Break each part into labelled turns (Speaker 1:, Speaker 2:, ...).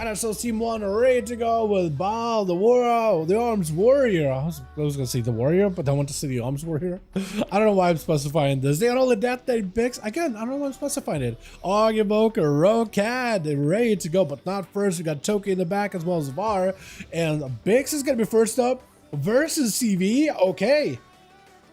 Speaker 1: got ourselves team 1 ready to go with Baal, the warrior, the arms warrior. I was gonna say the warrior, but I want to say the arms warrior. I don't know why I'm specifying this. They got all the death they picks. Again, I don't know why I'm specifying it. Evoker, Rokat, they're ready to go, but not first. We got Toki in the back as well as Var. And Bix is gonna be first up versus CV. Okay.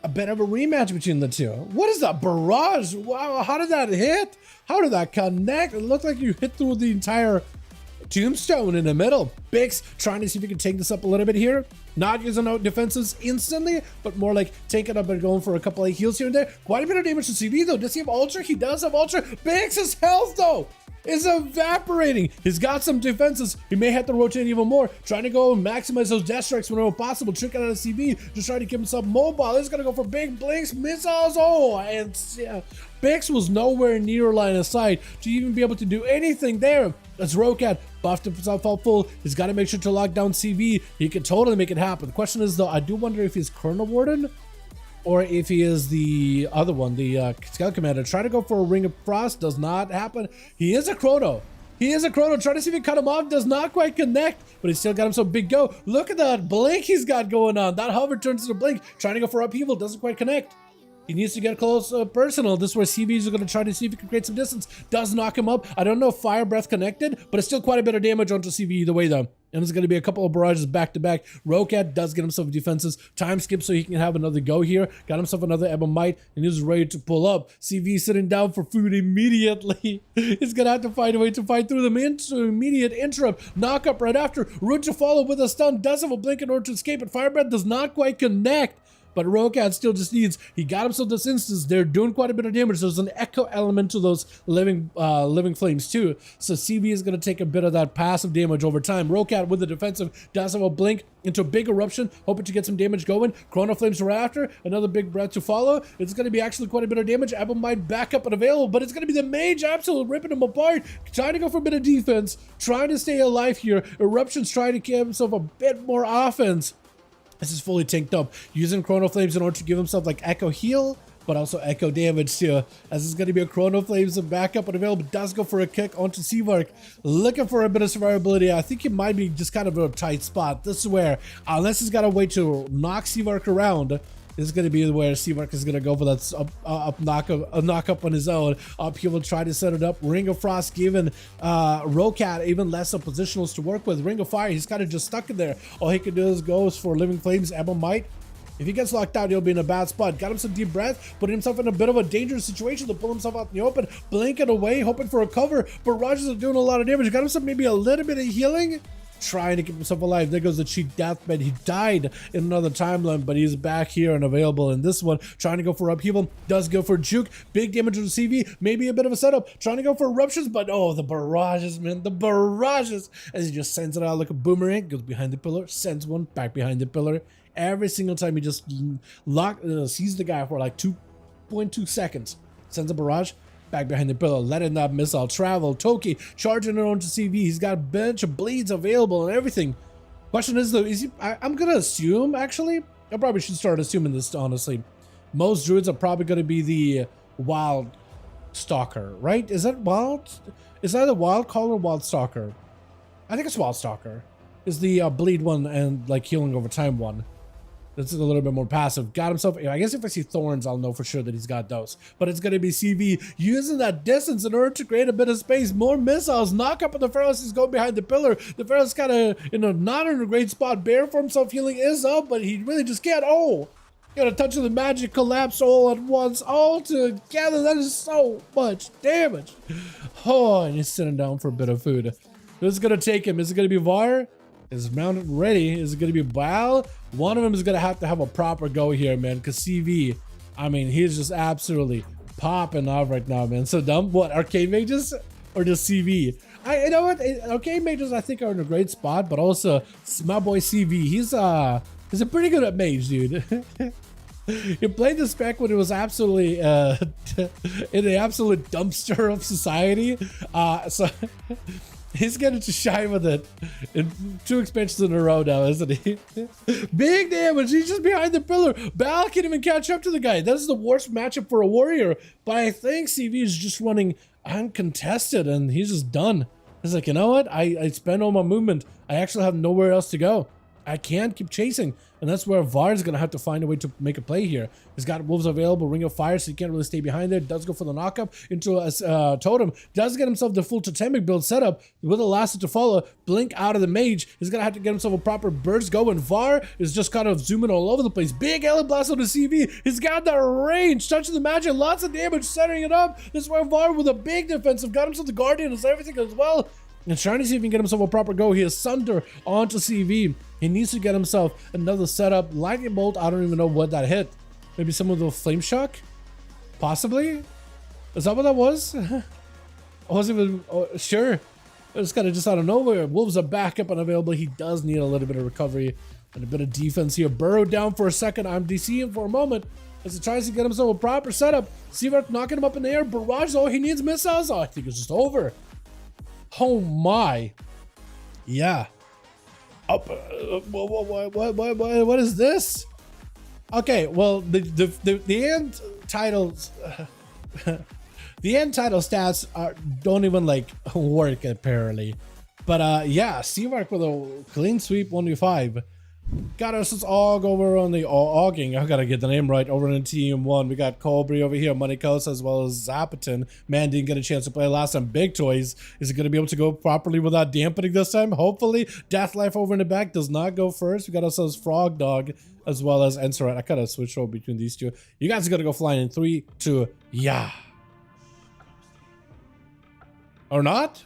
Speaker 1: A bit of a rematch between the two. What is that barrage? Wow, how did that hit? How did that connect? It looked like you hit through the entire tombstone in the middle. Bix trying to see if he can take this up a little bit here. Not using out defenses instantly, but more like taking up and going for a couple of heals here and there. Quite a bit of damage to CV though. Does he have Ultra? He does have Ultra. Bix's health though is evaporating. He's got some defenses. He may have to rotate even more. Trying to go and maximize those death strikes whenever possible. Trick out of CV. Just trying to keep himself mobile. He's gonna go for big blinks, missiles. Oh, and yeah, Bix was nowhere near line of sight to even be able to do anything there. As Rokat buffed himself out full. He's got to make sure to lock down CV. He can totally make it happen. The question is though, I do wonder if he's Colonel Warden or if he is the other one, the Scout Commander. Try to go for a Ring of Frost, does not happen. He is a Chrono. He is a Chrono. Try to see if he can cut him off, does not quite connect, but he still got himself big go. Look at that blink he's got going on. That hover turns to the blink. Trying to go for upheaval, doesn't quite connect. He needs to get close personal. This is where CV is going to try to see if he can create some distance. Does knock him up. I don't know if Fire Breath connected, but it's still quite a bit of damage onto CV either way though. And there's going to be a couple of barrages back to back. Rokat does get himself defenses. Time skip so he can have another go here. Got himself another Emote and he's ready to pull up. CV sitting down for food immediately. He's going to have to find a way to fight through them into immediate interrupt. Knock up right after. Root to follow with a stun. Does have a blink in order to escape, but Fire Breath does not quite connect. But Rokat still just needs, he got himself this instance. They're doing quite a bit of damage. There's an echo element to those living flames too. So CV is going to take a bit of that passive damage over time. Rokat with the defensive does have a blink into a big eruption, hoping to get some damage going. Chrono Flames right after, another big breath to follow. It's going to be actually quite a bit of damage. Might back up and available, but it's going to be the mage absolutely ripping him apart. Trying to go for a bit of defense, trying to stay alive here. Eruption's trying to give himself a bit more offense. This is fully tanked up, using Chrono Flames in order to give himself like Echo heal, but also Echo damage too. As it's going to be a Chrono Flames and backup and available, does go for a kick onto Seavark. Looking for a bit of survivability. I think it might be just kind of a tight spot. This is where, unless he's got a way to knock Seavark around, this is going to be where Seavark is going to go for that knock up on his own. Up he will try to set it up. Ring of Frost giving Rokat even less of positionals to work with. Ring of Fire, he's kind of just stuck in there. All he can do is goes for Living Flames, Emote. If he gets locked out, he'll be in a bad spot. Got him some deep breath, putting himself in a bit of a dangerous situation to pull himself out in the open, blinking away, hoping for a cover, but Rogers is doing a lot of damage. Got himself maybe a little bit of healing, trying to keep himself alive. There goes the cheat deathbed. He died in another timeline, but he's back here and available in this one. Trying to go for upheaval, does go for juke. Big damage to CV, maybe a bit of a setup. Trying to go for eruptions, but oh, the barrages, man, the barrages. As he just sends it out like a boomerang, goes behind the pillar, sends one back behind the pillar. Every single time he just sees the guy for like 2.2 seconds, sends a barrage, back behind the pillar, letting that missile travel. Toki charging it onto CV. He's got a bunch of bleeds available and everything. Question is though, is he? I'm gonna assume actually. I probably should start assuming this honestly. Most druids are probably gonna be the wild stalker, right? Is that wild? Is that a wild call or wild stalker? I think it's wild stalker. Is the bleed one and like healing over time one. This is a little bit more passive. Got himself, I guess if I see thorns, I'll know for sure that he's got those. But it's going to be CV using that distance in order to create a bit of space. More missiles. Knock up on the Pharaohs. He's going behind the pillar. The Pharaoh's kind of not in a great spot. Bear for himself. Healing is up, but he really just can't. Oh, got a touch of the magic collapse all at once. All together. That is so much damage. Oh, and he's sitting down for a bit of food. Who's going to take him? Is it going to be Var? Is mounted ready? Is it going to be Baal? One of them is going to have a proper go here, man, because CV, I mean, he's just absolutely popping off right now, man. So dumb. What, Arcane Mages or just CV? You know what, Arcane Mages I think are in a great spot, but also my boy CV, he's a pretty good at mage, dude. He played the spec when it was absolutely in the absolute dumpster of society. So he's getting to shine with it in 2 expansions in a row now, isn't he? Big damage. He's just behind the pillar. Baal can't even catch up to the guy. That is the worst matchup for a warrior. But I think CV is just running uncontested and he's just done. It's like, you know what? I spend all my movement. I actually have nowhere else to go. I can't keep chasing. And that's where Var's going to have to find a way to make a play here. He's got wolves available, Ring of Fire, so he can't really stay behind there. Does go for the knockup into a totem. Does get himself the full totemic build setup with Elastic to follow. Blink out of the mage. He's going to have to get himself a proper burst going. Var is just kind of zooming all over the place. Big Alien Blast on the CV. He's got that range. Touching the magic. Lots of damage. Setting it up. This is why Var with a big defensive. Got himself the Guardian and everything as well. And trying to see if he can get himself a proper go. He has Sunder onto CV. He needs to get himself another setup. Lightning Bolt, I don't even know what that hit. Maybe some of the Flame Shock? Possibly? Is that what that was? I wasn't even sure. It's kind of just out of nowhere. Wolves are back up and available. He does need a little bit of recovery and a bit of defense here. Burrowed down for a second. I'm DCing for a moment as he tries to get himself a proper setup. Seavark knocking him up in the air. Barrage, oh, he needs missiles. Oh, I think it's just over. Oh my. Yeah. Up. What is this? Okay, well, the end titles, the end title stats don't even like work apparently. But yeah, Seavark with a clean sweep 1v5. Got us all go over on the Auging. I gotta get the name right. Over in team 1, we got Colbury over here, Moneycoast, as well as Zapatin. Man didn't get a chance to play last time. Big Toys, is it gonna be able to go properly without dampening this time? Hopefully. Deathlife over in the back does not go first. We got ourselves Frog Dog as well as Encerat. I gotta switch over between these two. You guys are gonna go flying in 3, 2, yeah. Or not?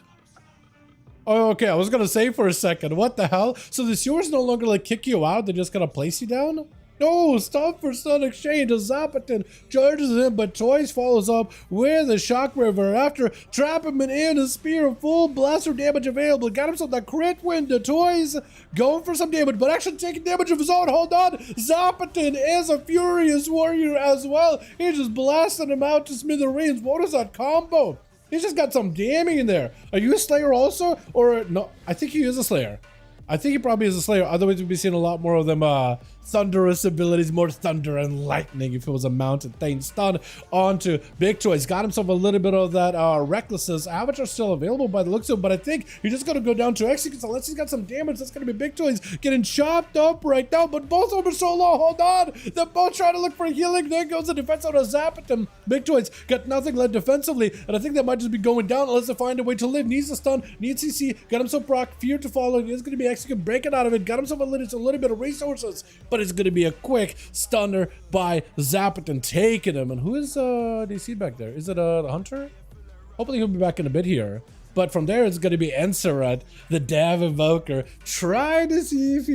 Speaker 1: Oh, okay, I was gonna say for a second, what the hell? So the sewers no longer like kick you out, they're just gonna place you down? No, stop for stun exchange. Zapatin charges in, but Toys follows up with a shockwave after. Trap him in a spear, full blaster damage available. Got himself that crit win. The Toys going for some damage, but actually taking damage of his own. Hold on. Zapatin is a furious warrior as well. He's just blasting him out to smithereens. What is that combo? He's just got some damning in there. Are you a Slayer also? Or no, I think he is a Slayer. I think he probably is a Slayer. Otherwise, we'd be seeing a lot more of them thunderous abilities, more thunder and lightning if it was a mounted thing. Stun onto Big Toys. Got himself a little bit of that recklessness. Avatar still available by the looks of it, but I think he's just gonna go down to execute unless he's got some damage. That's gonna be Big Toys getting chopped up right now, but both of them are so low. Hold on. They're both trying to look for healing. There goes the defense out of Zapatin. Big Toys got nothing left defensively, and I think that might just be going down unless they find a way to live. Needs a stun, needs CC, got himself proc, fear to follow. He's gonna be execute, breaking out of it, got himself a little bit of resources, but it's gonna be a quick stunner by Zapatin, taking him. And who is DC back there? Is it the Hunter? Hopefully he'll be back in a bit here. But from there, it's going to be Encerat, the Dav Invoker, trying to see if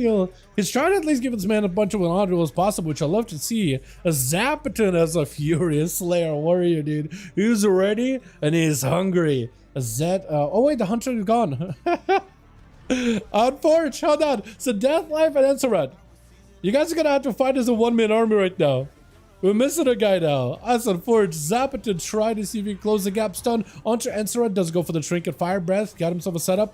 Speaker 1: he's trying to at least give this man a bunch of modules as possible, which I love to see. A Zapatin as a furious Slayer warrior, dude. He's ready and he's hungry. A Zed, oh wait, the Hunter is gone. Unforge, hold on. So Deathlife and Encerat. You guys are gonna have to fight as a one-man army right now. We're missing a guy now. As unfortunate, Zapatin tried to see if he can close the gap. Stun onto Encerat. Does go for the trinket. Fire Breath. Got himself a setup.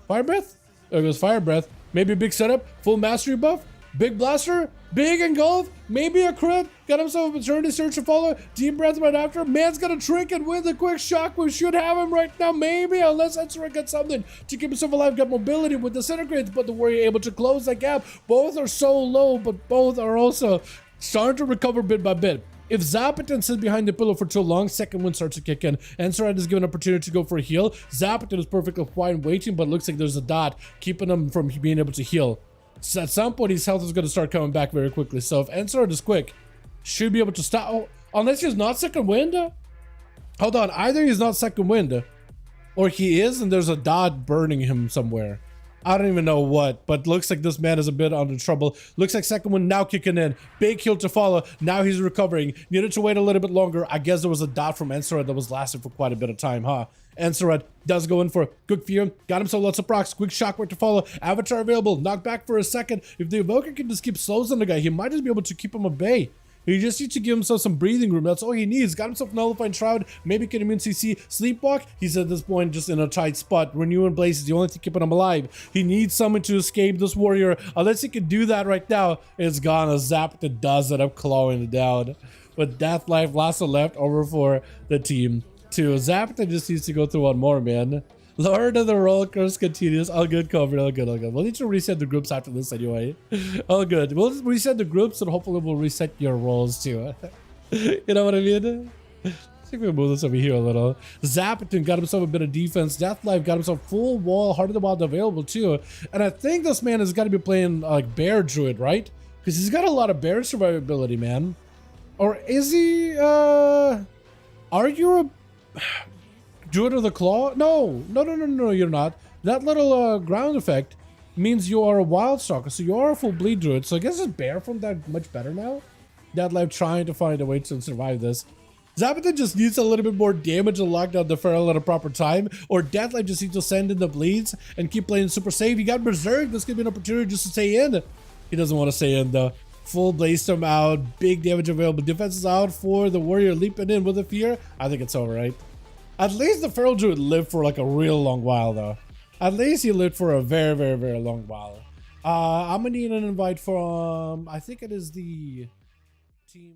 Speaker 1: Fire Breath? There goes Fire Breath. Maybe a big setup. Full mastery buff. Big blaster. Big engulf. Maybe a crit. Got himself a Eternity Search to follow. Deep Breath right after. Man's gonna trinket with a quick shock. We should have him right now. Maybe. Unless Encerat got something to keep himself alive. Got mobility with Disintegrates. But the warrior able to close that gap. Both are so low. But both are also starting to recover bit by bit. If Zapatin sits behind the pillow for too long, second wind starts to kick in. Encerat is given an opportunity to go for a heal. Zapatin is perfectly fine waiting, but it looks like there's a dot keeping him from being able to heal. So at some point, his health is going to start coming back very quickly. So if Encerat is quick, should be able to stop. Oh, unless he's not second wind? Hold on, either he's not second wind, or he is and there's a dot burning him somewhere. I don't even know what, but looks like this man is a bit under trouble. Looks like second one now kicking in. Big heal to follow. Now he's recovering. Needed to wait a little bit longer. I guess there was a dot from Encerat that was lasting for quite a bit of time, huh? Encerat does go in for quick fear. Got himself lots of procs. Quick shockwave to follow. Avatar available. Knock back for a second. If the Evoker can just keep slows on the guy, he might just be able to keep him at bay. He just needs to give himself some breathing room. That's all he needs. Got himself Nullifying Shroud. Maybe can immune CC. Sleepwalk. He's at this point just in a tight spot. Renewing Blaze is the only thing keeping him alive. He needs someone to escape this warrior. Unless he can do that right now, it's gone. A Zap that does it up, clawing it down. But Deathlife last left over for the team. To Zap that just needs to go through one more, man. Lord of the roller coaster continues. All good, covered. All good, all good. We'll need to reset the groups after this anyway. All good. We'll reset the groups and hopefully we'll reset your roles too. You know what I mean? Let's see if we can move this over here a little. Zapiton got himself a bit of defense. Deathlife got himself full wall, Heart of the Wild available too. And I think this man has got to be playing like Bear Druid, right? Because he's got a lot of bear survivability, man. Or is he, are you a Druid of the Claw? No, you're not. That little ground effect means you are a Wild Stalker, so you are a full bleed Druid. So I guess is Bear from that much better now? Deathlife trying to find a way to survive this. Zapiton just needs a little bit more damage to lock down the Feral at a proper time, or Deathlife just needs to send in the bleeds and keep playing super safe. He got Berserk. This could be an opportunity just to stay in. He doesn't want to stay in though. Full Blaze-Storm out, big damage available. Defense is out for the Warrior leaping in with a fear. I think it's over, right? At least the Feral Druid lived for like a real long while though. At least he lived for a very, very, very long while. I'm gonna need an invite from, I think it is the team.